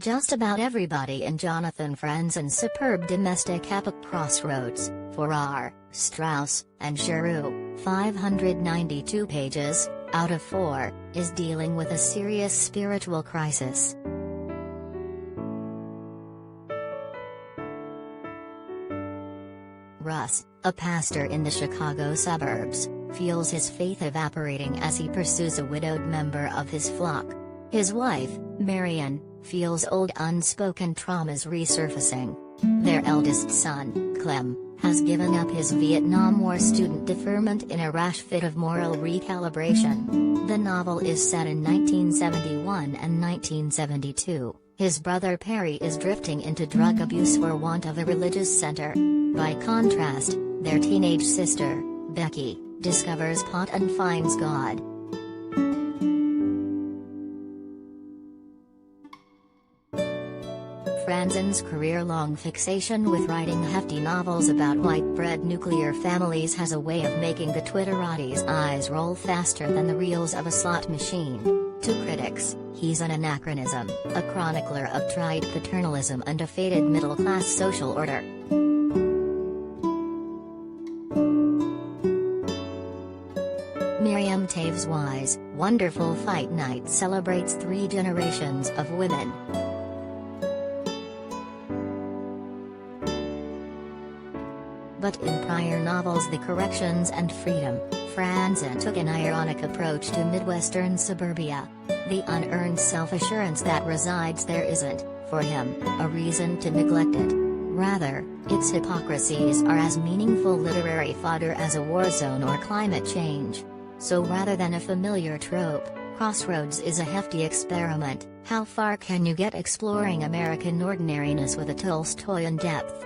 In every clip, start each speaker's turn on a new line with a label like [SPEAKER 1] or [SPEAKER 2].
[SPEAKER 1] Just about everybody in Jonathan Franzen's superb domestic epic Crossroads, Farrar, Straus, and Giroux, 592 pages, out of 4, is dealing with a serious spiritual crisis. Russ, a pastor in the Chicago suburbs, feels his faith evaporating as he pursues a widowed member of his flock. His wife, Marian, feels old unspoken traumas resurfacing. Their eldest son, Clem, has given up his Vietnam War student deferment in a rash fit of moral recalibration. The novel is set in 1971 and 1972. His brother Perry is drifting into drug abuse for want of a religious center. By contrast, their teenage sister, Becky, discovers pot and finds God. Franzen's career-long fixation with writing hefty novels about white-bread nuclear families has a way of making the Twitterati's eyes roll faster than the reels of a slot machine. To critics, he's an anachronism, a chronicler of tried paternalism and a faded middle-class social order. Miriam Tave's wise, wonderful Fight Night celebrates 3 generations of women. But in prior novels The Corrections and Freedom, Franzen took an ironic approach to Midwestern suburbia. The unearned self-assurance that resides there isn't, for him, a reason to neglect it. Rather, its hypocrisies are as meaningful literary fodder as a war zone or climate change. So rather than a familiar trope, Crossroads is a hefty experiment. How far can you get exploring American ordinariness with a Tolstoyan depth?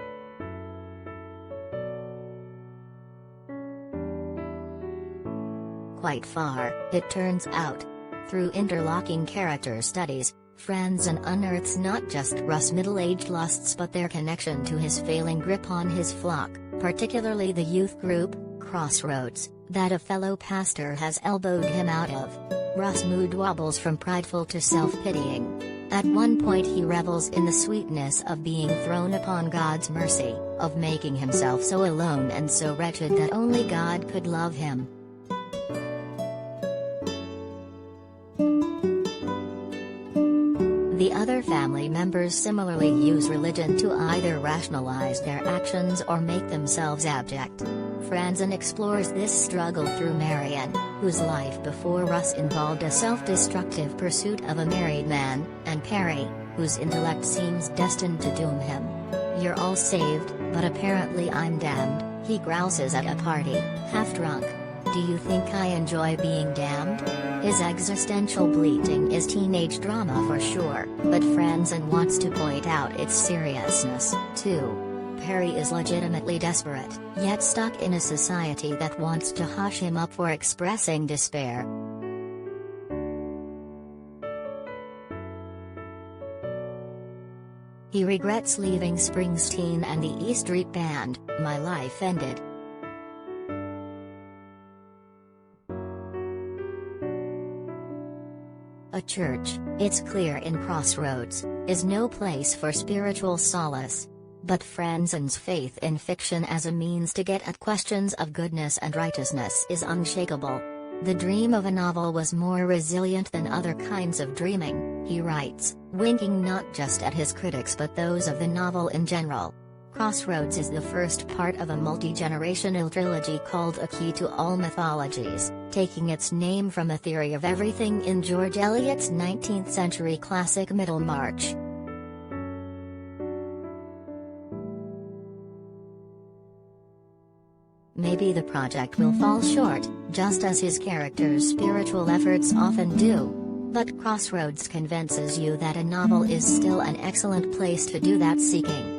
[SPEAKER 1] Quite far, it turns out. Through interlocking character studies, Franzen unearths not just Russ' middle-aged lusts but their connection to his failing grip on his flock, particularly the youth group, Crossroads, that a fellow pastor has elbowed him out of. Russ' mood wobbles from prideful to self-pitying. At one point he revels in the sweetness of being thrown upon God's mercy, of making himself so alone and so wretched that only God could love him. The other family members similarly use religion to either rationalize their actions or make themselves abject. Franzen explores this struggle through Marian, whose life before Russ involved a self-destructive pursuit of a married man, and Perry, whose intellect seems destined to doom him. "You're all saved, but apparently I'm damned," he grouses at a party, half drunk. "Do you think I enjoy being damned?" His existential bleating is teenage drama for sure, but Franzen wants to point out its seriousness, too. Perry is legitimately desperate, yet stuck in a society that wants to hush him up for expressing despair. He regrets leaving Springsteen and the E Street Band. "My life ended." A church, it's clear in Crossroads, is no place for spiritual solace. But Franzen's faith in fiction as a means to get at questions of goodness and righteousness is unshakable. "The dream of a novel was more resilient than other kinds of dreaming," he writes, winking not just at his critics but those of the novel in general. Crossroads is the first part of a multi-generational trilogy called A Key to All Mythologies, taking its name from a theory of everything in George Eliot's 19th-century classic Middlemarch. Maybe the project will fall short, just as his characters' spiritual efforts often do. But Crossroads convinces you that a novel is still an excellent place to do that seeking.